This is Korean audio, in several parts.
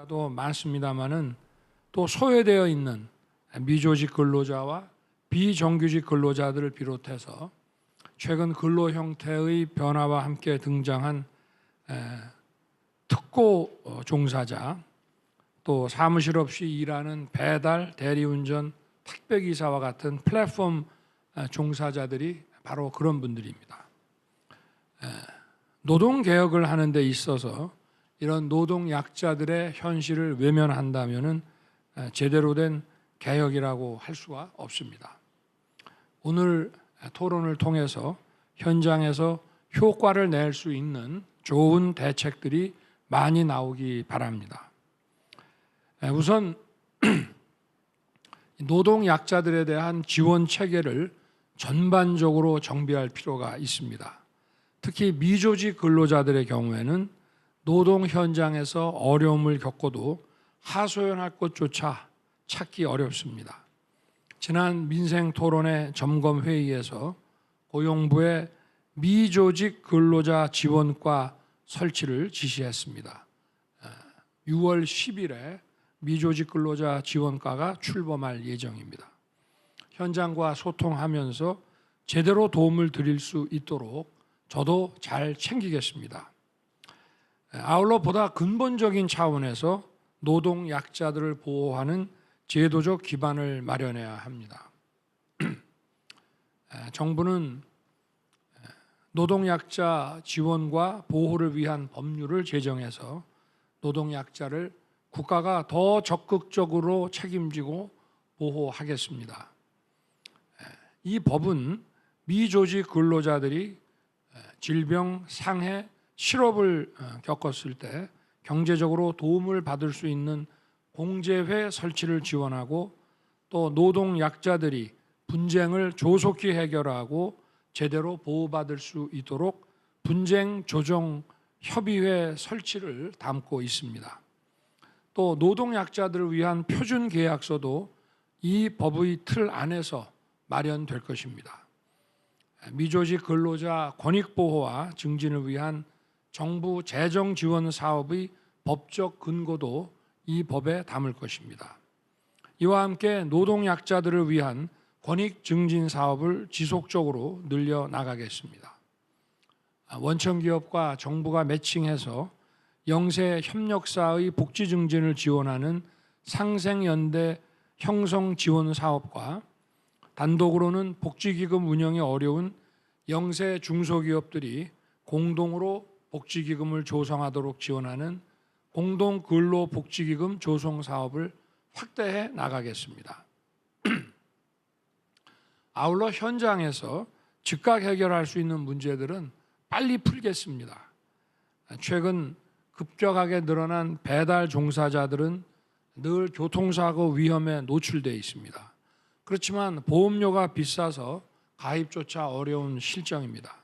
도 많습니다만은 또 소외되어 있는 미조직 근로자와 비정규직 근로자들을 비롯해서 최근 근로 형태의 변화와 함께 등장한 특고 종사자, 또 사무실 없이 일하는 배달, 대리운전, 택배기사와 같은 플랫폼 종사자들이 바로 그런 분들입니다. 노동개혁을 하는 데 있어서 이런 노동약자들의 현실을 외면한다면 제대로 된 개혁이라고 할 수가 없습니다. 오늘 토론을 통해서 현장에서 효과를 낼 수 있는 좋은 대책들이 많이 나오기 바랍니다. 우선 노동약자들에 대한 지원 체계를 전반적으로 정비할 필요가 있습니다. 특히 미조직 근로자들의 경우에는 노동 현장에서 어려움을 겪어도 하소연할 곳조차 찾기 어렵습니다. 지난 민생토론회 점검회의에서 고용부의 미조직 근로자 지원과 설치를 지시했습니다. 6월 10일에 미조직 근로자 지원과가 출범할 예정입니다. 현장과 소통하면서 제대로 도움을 드릴 수 있도록 저도 잘 챙기겠습니다. 아울러 보다 근본적인 차원에서 노동약자들을 보호하는 제도적 기반을 마련해야 합니다. 정부는 노동약자 지원과 보호를 위한 법률을 제정해서 노동약자를 국가가 더 적극적으로 책임지고 보호하겠습니다. 이 법은 미조직 근로자들이 질병, 상해, 실업을 겪었을 때 경제적으로 도움을 받을 수 있는 공제회 설치를 지원하고 또 노동약자들이 분쟁을 조속히 해결하고 제대로 보호받을 수 있도록 분쟁 조정 협의회 설치를 담고 있습니다. 또 노동약자들을 위한 표준 계약서도 이 법의 틀 안에서 마련될 것입니다. 미조직 근로자 권익보호와 증진을 위한 정부 재정 지원 사업의 법적 근거도 이 법에 담을 것입니다. 이와 함께 노동약자들을 위한 권익 증진 사업을 지속적으로 늘려 나가겠습니다. 원청기업과 정부가 매칭해서 영세 협력사의 복지 증진을 지원하는 상생연대 형성 지원 사업과 단독으로는 복지기금 운영이 어려운 영세 중소기업들이 공동으로 복지기금을 조성하도록 지원하는 공동근로복지기금 조성 사업을 확대해 나가겠습니다. 아울러 현장에서 즉각 해결할 수 있는 문제들은 빨리 풀겠습니다. 최근 급격하게 늘어난 배달 종사자들은 늘 교통사고 위험에 노출되어 있습니다. 그렇지만 보험료가 비싸서 가입조차 어려운 실정입니다.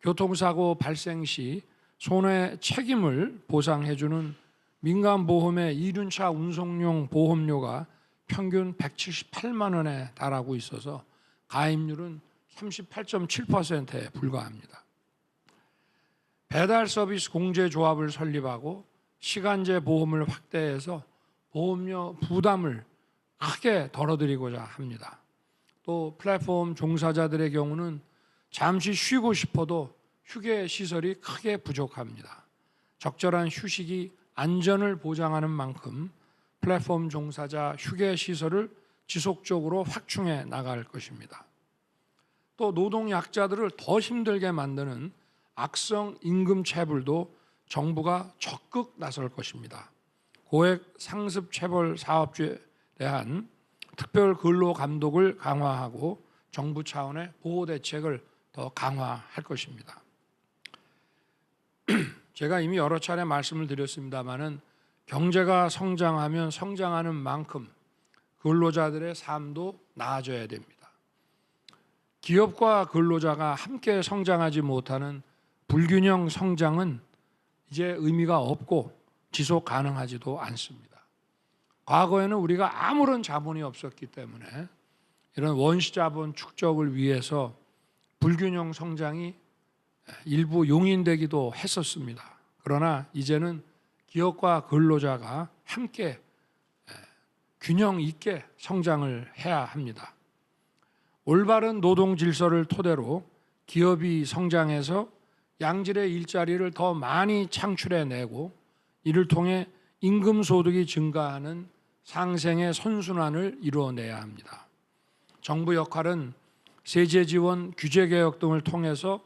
교통사고 발생 시 손해 책임을 보상해주는 민간보험의 이륜차 운송용 보험료가 평균 178만 원에 달하고 있어서 가입률은 38.7%에 불과합니다. 배달 서비스 공제조합을 설립하고 시간제 보험을 확대해서 보험료 부담을 크게 덜어드리고자 합니다. 또 플랫폼 종사자들의 경우는 잠시 쉬고 싶어도 휴게 시설이 크게 부족합니다. 적절한 휴식이 안전을 보장하는 만큼 플랫폼 종사자 휴게 시설을 지속적으로 확충해 나갈 것입니다. 또 노동약자들을 더 힘들게 만드는 악성 임금 체불도 정부가 적극 나설 것입니다. 고액 상습 체벌 사업주에 대한 특별 근로 감독을 강화하고 정부 차원의 보호 대책을 더 강화할 것입니다. 제가 이미 여러 차례 말씀을 드렸습니다마는 경제가 성장하면 성장하는 만큼 근로자들의 삶도 나아져야 됩니다. 기업과 근로자가 함께 성장하지 못하는 불균형 성장은 이제 의미가 없고 지속 가능하지도 않습니다. 과거에는 우리가 아무런 자본이 없었기 때문에 이런 원시자본 축적을 위해서 불균형 성장이 일부 용인되기도 했었습니다. 그러나 이제는 기업과 근로자가 함께 균형 있게 성장을 해야 합니다. 올바른 노동 질서를 토대로 기업이 성장해서 양질의 일자리를 더 많이 창출해내고 이를 통해 임금 소득이 증가하는 상생의 선순환을 이루어내야 합니다. 정부 역할은 세제 지원, 규제 개혁 등을 통해서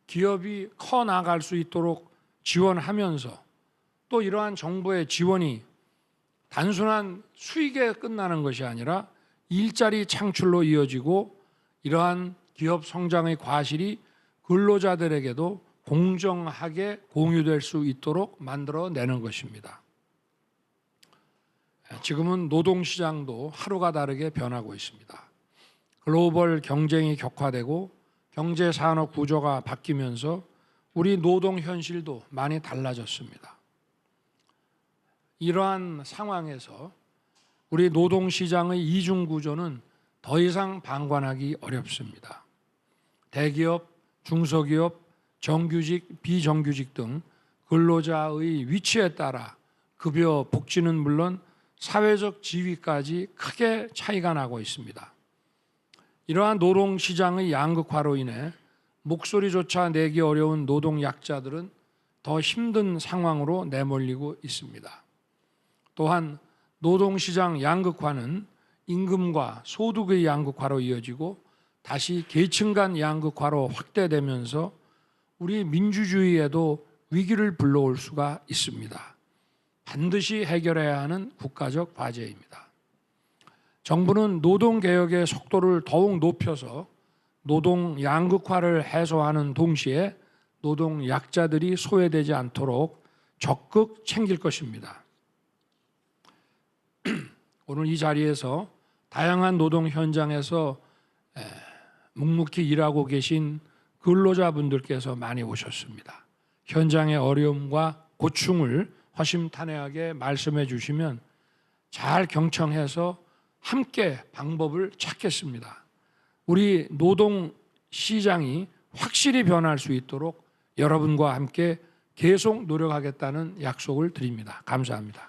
기업이 커 나갈 수 있도록 지원하면서 또 이러한 정부의 지원이 단순한 수익에 끝나는 것이 아니라 일자리 창출로 이어지고 이러한 기업 성장의 과실이 근로자들에게도 공정하게 공유될 수 있도록 만들어내는 것입니다. 지금은 노동시장도 하루가 다르게 변하고 있습니다. 글로벌 경쟁이 격화되고 경제 산업 구조가 바뀌면서 우리 노동 현실도 많이 달라졌습니다. 이러한 상황에서 우리 노동시장의 이중 구조는 더 이상 방관하기 어렵습니다. 대기업, 중소기업, 정규직, 비정규직 등 근로자의 위치에 따라 급여, 복지는 물론 사회적 지위까지 크게 차이가 나고 있습니다. 이러한 노동시장의 양극화로 인해 목소리조차 내기 어려운 노동 약자들은 더 힘든 상황으로 내몰리고 있습니다. 또한 노동시장 양극화는 임금과 소득의 양극화로 이어지고 다시 계층 간 양극화로 확대되면서 우리 민주주의에도 위기를 불러올 수가 있습니다. 반드시 해결해야 하는 국가적 과제입니다. 정부는 노동개혁의 속도를 더욱 높여서 노동 양극화를 해소하는 동시에 노동 약자들이 소외되지 않도록 적극 챙길 것입니다. 오늘 이 자리에서 다양한 노동 현장에서 묵묵히 일하고 계신 근로자분들께서 많이 오셨습니다. 현장의 어려움과 고충을 허심탄회하게 말씀해 주시면 잘 경청해서 함께 방법을 찾겠습니다. 우리 노동 시장이 확실히 변할 수 있도록 여러분과 함께 계속 노력하겠다는 약속을 드립니다. 감사합니다.